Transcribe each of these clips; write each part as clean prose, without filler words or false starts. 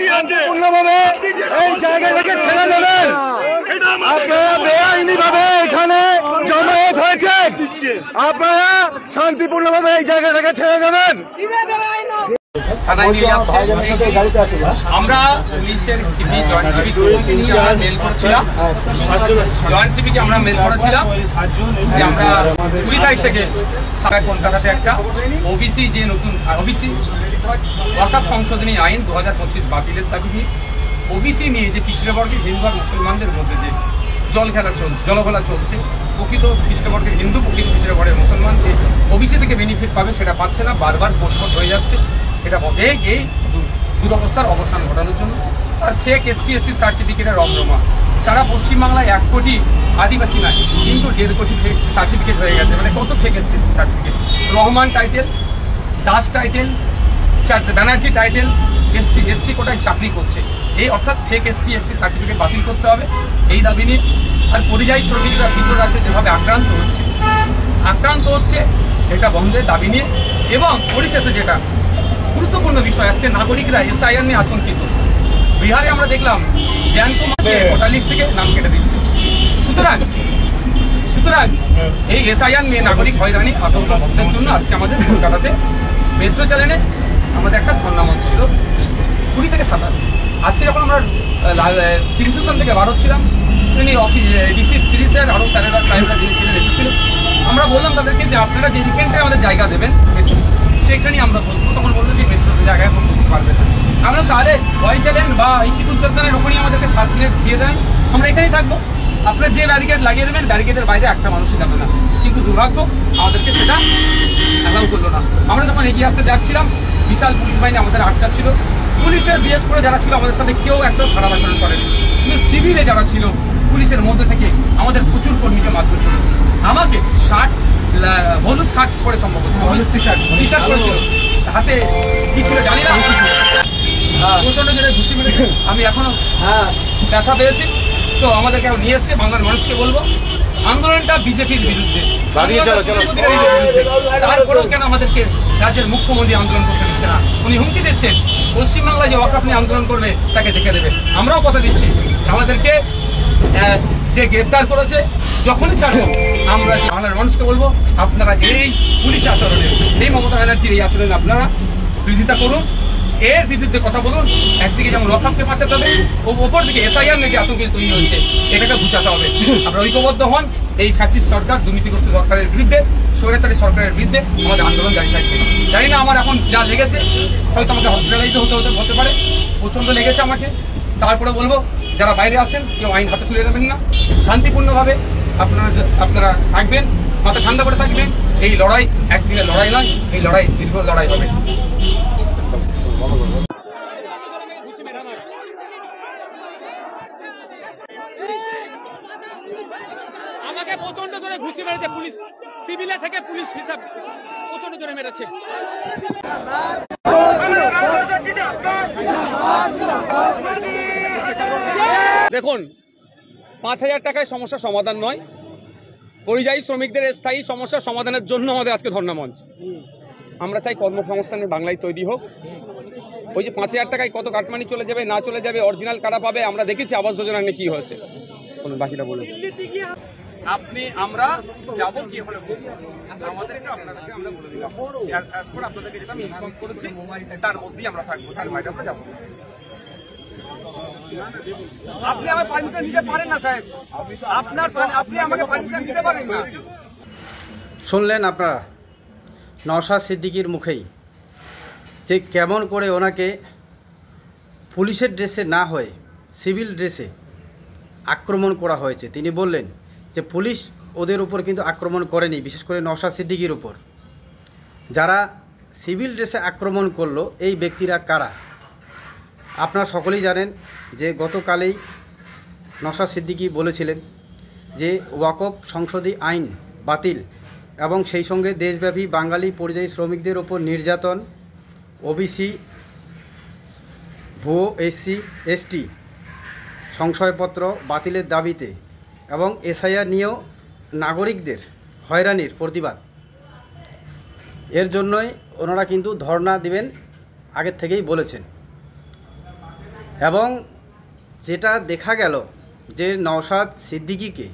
শান্তিপূর্ণভাবে এই জায়গা থেকে ছেড়ে দেবেন। আপনারা বেআইনিভাবে এখানে জমায়েত হয়েছেন, আপনারা শান্তিপূর্ণভাবে এই জায়গাটাকে ছেড়ে দেবেন। আমরা পুলিশের সিপি জয়েন্ট সিপি মেল করেছিলাম, জয়েন্ট সিপিকে আমরা মেল করেছিলাম যে আমরা 20 তারিখ থেকে কলকাতাতে একটা ওবিসি যে নতুন ওবিসি ওয়াকফ সংশোধনী আইন 2025 বাতিলের দাবি নিয়ে ওবিসি নিয়ে যে পিছড়ে বর্গের হিন্দু আর মুসলমানদের মধ্যে যে জলখেলা চলছে, প্রকৃত পিছড়ে বর্গের হিন্দু প্রকৃত পিছড়ে বর্গের মুসলমান যে ওবিসি থেকে বেনিফিট পাবে সেটা পাচ্ছে না, বারবার কোর্ট হয়ে যাচ্ছে। এটা এই দুরবস্থার অবসান ঘটানোর জন্য আর ফেক ST/SC সার্টিফিকেটের রমরমা সারা পশ্চিমবাংলায় 1 কোটি আদিবাসী নাই কিন্তু 1.5 কোটি ফেক সার্টিফিকেট হয়ে গেছে। মানে কত fake ST/SC certificate, Rahman title, Das title, Banerjee title, SC/ST কোটায় চাকরি করছে, এই অর্থাৎ ফেক ST/SC সার্টিফিকেট বাতিল করতে হবে এই দাবি নিয়ে। আর পরিযায়ী শ্রমিকরা ভিন্ন রাজ্যে যেভাবে আক্রান্ত হচ্ছে এটা বন্ধের দাবি নিয়ে। এবং পরিশেষে যেটা গুরুত্বপূর্ণ বিষয়, আজকে নাগরিকরা SIR নিয়ে আতঙ্কিত। বিহারে আমরা দেখলাম জ্যান্ত মাকে ভোটার লিস্ট থেকে নাম কেটে দিচ্ছে। সুতরাং এই SIR নিয়ে নাগরিক হয়রানি আতঙ্ক বন্ধের জন্য আজকে আমাদের কলকাতাতে মেট্রো চ্যানেলে আমাদের একটা ধর্ণা মঞ্চ ছিল 20 থেকে 27। আজকে যখন আমরা টিভি সুলতান থেকে বার হচ্ছিলাম, তিনি DC 3 স্যার আরও স্যারেরা যিনি ছিলেন এসেছিলেন, আমরা বললাম তাদেরকে যে আপনারা যে যেখানটায় আমাদের জায়গা দেবেন সেখানেই আমরা বলবো। তখন বললো যে মেট্রো জায়গায় এখন বুঝতে পারবেন না। আমরা তাহলে ওয়াই চ্যানেল বা টিপু সুলতানের ওপরই আমাদেরকে 7 মিনিট দিয়ে দেন, আমরা এখানেই থাকবো। আপনারা যে ব্যারিকেড লাগিয়ে দেবেন, ব্যারিকেডের বাইরে একটা মানুষই যাবে না। কিন্তু দুর্ভাগ্য আমাদেরকে সেটা অ্যালাউ করলো না। আমরা যখন এগিয়ে আসতে যাচ্ছিলাম, বিশাল পুলিশ বাহিনী আমাদের আটকাচ্ছিল। পুলিশের BS করে যারা ছিল আমাদের সাথে কেউ একটা খারাপ আচরণ করেনি, কিন্তু সিভিলে যারা ছিল পুলিশের মধ্যে থেকে আমাদের প্রচুর কর্মীকে মারধর করেছে। আমাকে হলুদ শার্ট পরে সম্ভবত টি শার্ট করেছিল, হাতে কি ছিল জানি না, প্রচন্ড জোরে ঘুষি মেরেছে। আমি এখনো ব্যথা পেয়েছি। তো আমাদেরকে নিয়ে এসছে, বাংলার মানুষকে বলবো আন্দোলনটা বিজেপির বিরুদ্ধে, তারপরেও কেন আমাদেরকে রাজ্যের মুখ্যমন্ত্রী আন্দোলন করতে দিচ্ছে না? উনি হুমকি দিচ্ছেন পশ্চিমবাংলায় যে ওয়াকফ নিয়ে আন্দোলন করবে তাকে দেখে দেবে। আমরাও কথা দিচ্ছি আমাদেরকে যে গ্রেপ্তার করেছে যখনই ছাড়বো, আমরা বাংলার মানুষকে বলবো আপনারা এই পুলিশ আচরণে, এই মমতা ব্যানার্জির এই আচরণে আপনারা বিরোধিতা করুন, এর বিরুদ্ধে কথা বলুন। একদিকে যেমন ওয়াকফকে বাঁচাতে হবে, ওপর দিকে SIR নিয়ে যে আতঙ্কিত তৈরি হয়েছে এটাকে বুঝাতে হবে। আমরা ঐক্যবদ্ধ হন এই ফ্যাসিস্ট সরকার, দুর্নীতিগ্রস্ত সরকারের বিরুদ্ধে, স্বৈরাচারী সরকারের বিরুদ্ধে আমাদের আন্দোলন জারি থাকবে। জানি না আমার এখন যা লেগেছে, হয়তো আমাকে হসপিটালাইজ হতে পারে, প্রচণ্ড লেগেছে আমাকে। তারপরে বলবো যারা বাইরে আছেন কেউ আইন হাতে তুলে নেবেন না, শান্তিপূর্ণভাবে আপনারা থাকবেন, মাথা ঠান্ডা করে থাকবেন। এই লড়াই একদিনের লড়াই নয়, এই লড়াই দীর্ঘ লড়াই হবে। আমাকে প্রচন্ড জোরে ঘুষি মেরেছে পুলিশ, সিভিলে থেকে পুলিশ হিসাব প্রচন্ড জোরে মেরেছে। দেখুন, 5,000 টাকায় সমস্যা সমাধান নয়, পরিযায়ী শ্রমিকদের স্থায়ী সমস্যার সমাধানের জন্য আমাদের আজকে ধর্ণা মঞ্চ। আমরা চাই কর্মসংস্থানের বাংলায় তৈরি হোক। ওই যে 5,000 টাকায় কত কাটমানি চলে যাবে না চলে যাবে, অরিজিনাল কারা পাবে, আমরা দেখেছি আবাস যোজনা নিয়ে কি হয়েছে। বলুন বাকিটা বলুন। আমরা যাবো কি হলে আমাদের এটা আপনাদেরকে আমরা বলে দিলাম, আপনাদেরকে যেটা আমি ইনফর্ম করেছি তার মধ্যেই আমরা থাকবো, তার বাইরে আমরা যাবো। আপনি আমাকে পারমিশন দিতে পারেন না সাহেব, আপনি আমাকে পারমিশন দিতে পারেন না। শুনলেন আপনারা নওশাদ সিদ্দিকীর মুখেই যে কেমন করে ওনাকে পুলিশের ড্রেসে না হয়ে সিভিল ড্রেসে আক্রমণ করা হয়েছে। তিনি বললেন যে পুলিশ ওদের উপর কিন্তু আক্রমণ করেনি, বিশেষ করে নওশাদ সিদ্দিকীর উপর। যারা সিভিল ড্রেসে আক্রমণ করলো এই ব্যক্তিরা কারা আপনারা সকলেই জানেন। যে গতকালেই নওশাদ সিদ্দিকী বলেছিলেন যে ওয়াকফ সংশোধনী আইন বাতিল এবং সেই সঙ্গে দেশব্যাপী বাঙালি পরিযায়ী শ্রমিকদের ওপর নির্যাতন, ওবিসি, ভুয়ো SC/ST সংশয়পত্র বাতিলের দাবিতে এবং SIR নিয়েও নাগরিকদের হয়রানির প্রতিবাদ, এর জন্যই ওনারা কিন্তু ধর্ণা দিবেন আগের থেকেই বলেছেন। এবং যেটা দেখা গেল যে নওশাদ সিদ্দিকীকে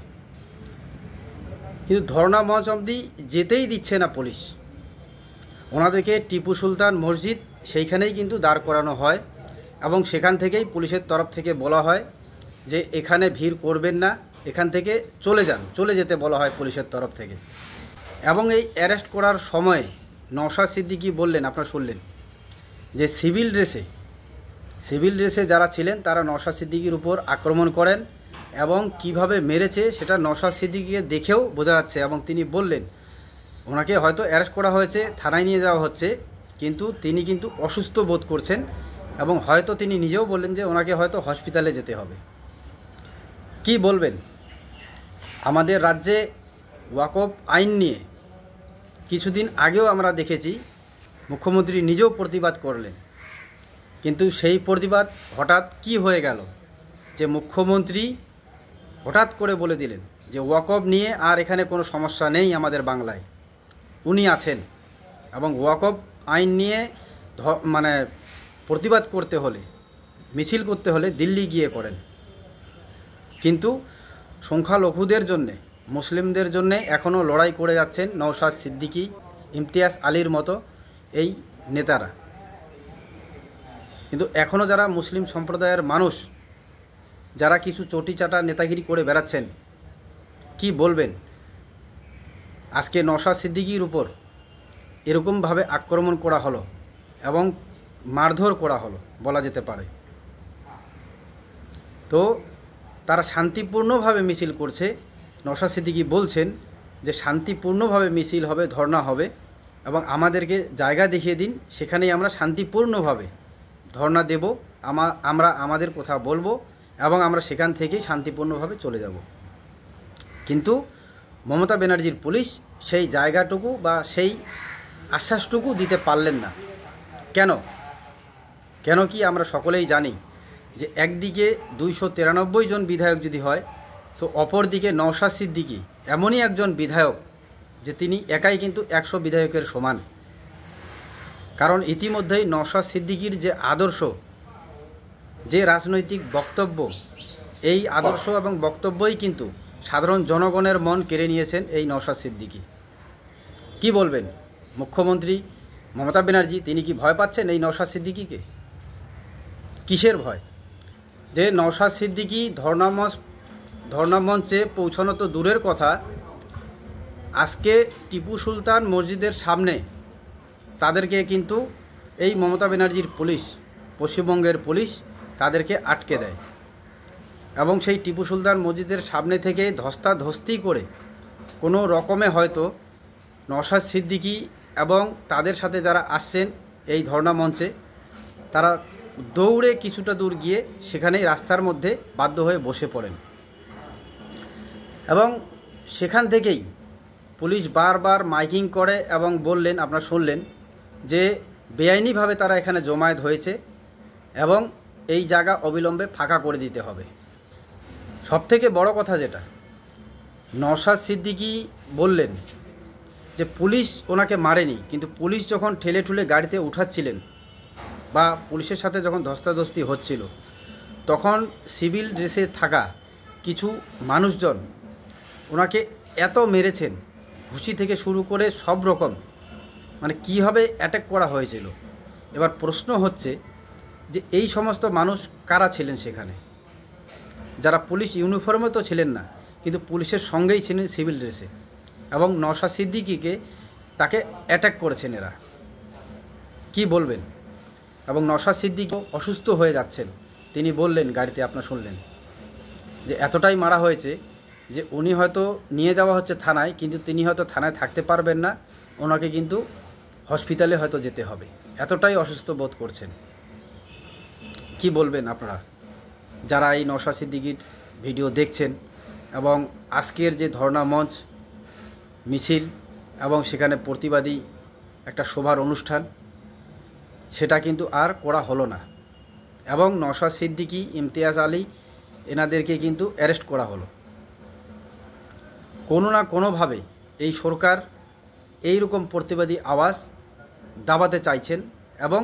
কিন্তু ধর্ণা মঞ্চ অবধি যেতেই দিচ্ছে না পুলিশ। ওনাদেরকে টিপু সুলতান মসজিদ সেইখানেই কিন্তু দাঁড় করানো হয় এবং সেখান থেকেই পুলিশের তরফ থেকে বলা হয় যে এখানে ভিড় করবেন না, এখান থেকে চলে যেতে বলা হয় পুলিশের তরফ থেকে। এবং এই অ্যারেস্ট করার সময় নওশাদ সিদ্দিকী বললেন, আপনারা শুনলেন, যে সিভিল ড্রেসে যারা ছিলেন তারা নওশাদ সিদ্দিকীর উপর আক্রমণ করেন এবং কিভাবে মেরেছে সেটা নওশাদ সিদ্দিকীকে দেখেও বোঝা যাচ্ছে। এবং তিনি বললেন ওনাকে হয়তো অ্যারেস্ট করা হয়েছে, থানায় নিয়ে যাওয়া হচ্ছে, কিন্তু তিনি কিন্তু অসুস্থ বোধ করছেন এবং হয়তো তিনি নিজেও বললেন যে ওনাকে হয়তো হসপিটালে যেতে হবে। কি বলবেন? আমাদের রাজ্যে ওয়াকফ আইন নিয়ে কিছুদিন আগেও আমরা দেখেছি মুখ্যমন্ত্রী নিজেও প্রতিবাদ করলেন, কিন্তু সেই প্রতিবাদ হঠাৎ কি হয়ে গেল যে মুখ্যমন্ত্রী হঠাৎ করে বলে দিলেন যে ওয়াকফ নিয়ে আর এখানে কোনো সমস্যা নেই আমাদের বাংলায়, উনি আছেন। এবং ওয়াকফ আইন নিয়ে প্রতিবাদ করতে হলে, মিছিল করতে হলে দিল্লি গিয়ে করেন। কিন্তু সংখ্যালঘুদের জন্যে, মুসলিমদের জন্যে এখনও লড়াই করে যাচ্ছেন নওশাদ সিদ্দিকী, ইমতিয়াজ আলীর মতো এই নেতারা। কিন্তু এখনও যারা মুসলিম সম্প্রদায়ের মানুষ, যারা কিছু চটিচাটা নেতাগিরি করে বেড়াচ্ছেন, কি বলবেন? আজকে নওশাদ সিদ্দিকীর উপর এরকমভাবে আক্রমণ করা হলো এবং মারধর করা হলো বলা যেতে পারে। তো তারা শান্তিপূর্ণভাবে মিছিল করছে। নওশাদ সিদ্দিকী বলছেন যে শান্তিপূর্ণভাবে মিছিল হবে, ধর্ণা হবে এবং আমাদেরকে জায়গা দেখিয়ে দিন, সেখানেই আমরা শান্তিপূর্ণভাবে ধর্ণা দেব, আমরা আমাদের কথা বলবো এবং আমরা সেখান থেকেই শান্তিপূর্ণভাবে চলে যাব। কিন্তু মমতা ব্যানার্জির পুলিশ সেই জায়গাটুকু বা সেই আশ্বাসটুকু দিতে পারলেন না। কেন কি আমরা সকলেই জানি যে একদিকে 293 জন বিধায়ক যদি হয়, তো অপরদিকে নওশাদ সিদ্দিকী এমনই একজন বিধায়ক যে তিনি একাই কিন্তু 100 বিধায়কের সমান। কারণ ইতিমধ্যেই নওশাদ সিদ্দিকীর যে আদর্শ, যে রাজনৈতিক বক্তব্য, এই আদর্শ এবং বক্তব্যই কিন্তু সাধারণ জনগণের মন কেড়ে নিয়েছেন এই নওশাদ সিদ্দিকী। কি বলবেন? মুখ্যমন্ত্রী মমতা ব্যানার্জি তিনি কি ভয় পাচ্ছেন এই নওশাদ সিদ্দিকীকে? কিসের ভয়? যে নওশাদ সিদ্দিকী ধর্ণা মঞ্চে পৌঁছানো তো দূরের কথা, আজকে টিপু সুলতান মসজিদের সামনে তাদেরকে কিন্তু এই মমতা ব্যানার্জির পুলিশ, পশ্চিমবঙ্গের পুলিশ তাদেরকে আটকে দেয় এবং সেই টিপু সুলতান মসজিদের সামনে থেকে ধস্তাধস্তি করে কোনো রকমে হয়তো নওশাদ সিদ্দিকী এবং তাদের সাথে যারা আসছেন এই ধর্ণা মঞ্চে, তারা দৌড়ে কিছুটা দূর গিয়ে সেখানেই রাস্তার মধ্যে বাধ্য হয়ে বসে পড়েন এবং সেখান থেকেই পুলিশ বারবার মাইকিং করে এবং বললেন, আপনারা শুনলেন, যে বেআইনিভাবে তারা এখানে জমায়েত হয়েছে এবং এই জায়গা অবিলম্বে ফাঁকা করে দিতে হবে। সবথেকে বড় কথা যেটা, নওশাদ সিদ্দিকী বললেন যে পুলিশ ওনাকে মারেনি, কিন্তু পুলিশ যখন ঠেলে ঠুলে গাড়িতে উঠাচ্ছিলেন বা পুলিশের সাথে যখন ধস্তাধস্তি হচ্ছিল, তখন সিভিল ড্রেসে থাকা কিছু মানুষজন ওনাকে এত মেরেছেন, ঘুষি থেকে শুরু করে সব রকম, কীভাবে অ্যাটাক করা হয়েছিল। এবার প্রশ্ন হচ্ছে যে এই সমস্ত মানুষ কারা ছিলেন সেখানে, যারা পুলিশ ইউনিফর্মে তো ছিলেন না, কিন্তু পুলিশের সঙ্গেই ছিলেন সিভিল ড্রেসে, এবং নওশাদ সিদ্দিকীকে তাকে অ্যাটাক করেছেন এরা। কি বলবেন? এবং নওশাদ সিদ্দিকী অসুস্থ হয়ে যাচ্ছেন, তিনি বললেন গাড়িতে, আপনারা শুনলেন, যে এতটাই মারা হয়েছে যে উনি হয়তো নিয়ে যাওয়া হচ্ছে থানায়, কিন্তু তিনি হয়তো থানায় থাকতে পারবেন না, ওনাকে কিন্তু হসপিটালে হয়তো যেতে হবে, এতটাই অসুস্থ বোধ করছেন। কি বলবেন আপনারা যারা এই নওশাদ সিদ্দিকীর ভিডিও দেখছেন এবং আজকের যে ধর্ণা মঞ্চ, মিছিল এবং সেখানে প্রতিবাদী একটা সভার অনুষ্ঠান, সেটা কিন্তু আর করা হলো না এবং নওশাদ সিদ্দিকী, ইমতিয়াজ আলী এনাদেরকে কিন্তু অ্যারেস্ট করা হলো। কোনো না কোনোভাবে এই সরকার এই রকম প্রতিবাদী আওয়াজ দাবাতে চাইছেন এবং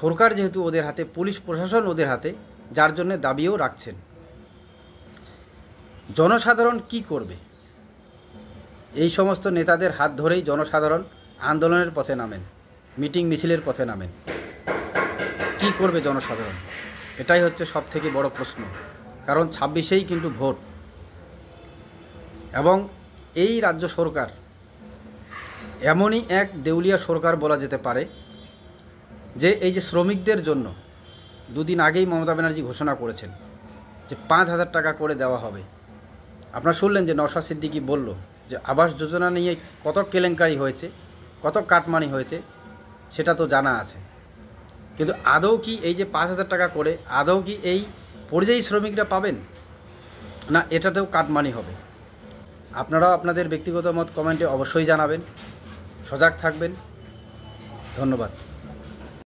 সরকার যেহেতু ওদের হাতে, পুলিশ প্রশাসন ওদের হাতে, যার জন্য দাবিও রাখছেন। জনসাধারণ কি করবে? এই সমস্ত নেতাদের হাত ধরেই জনসাধারণ আন্দোলনের পথে নামেন, মিটিং মিছিলের পথে নামেন। কি করবে জনসাধারণ? এটাই হচ্ছে সবথেকে বড় প্রশ্ন। কারণ 26-এই কিন্তু ভোট, এবং এই রাজ্য সরকার এমনই এক দেউলিয়া সরকার বলা যেতে পারে যে এই যে শ্রমিকদের জন্য দুদিন আগেই মমতা ব্যানার্জি ঘোষণা করেছেন যে 5,000 টাকা করে দেওয়া হবে। আপনারা শুনলেন যে নওশাদ সিদ্দিকী বলল যে আবাস যোজনা নিয়ে কত কেলেঙ্কারি হয়েছে, কত কাটমানি হয়েছে সেটা তো জানা আছে, কিন্তু আদৌ কি এই যে 5,000 টাকা করে আদৌ কি এই পরিযায়ী শ্রমিকরা পাবেন, না এটাতেও কাটমানি হবে? আপনারাও আপনাদের ব্যক্তিগত মত কমেন্টে অবশ্যই জানাবেন। সজাগ থাকবেন। ধন্যবাদ।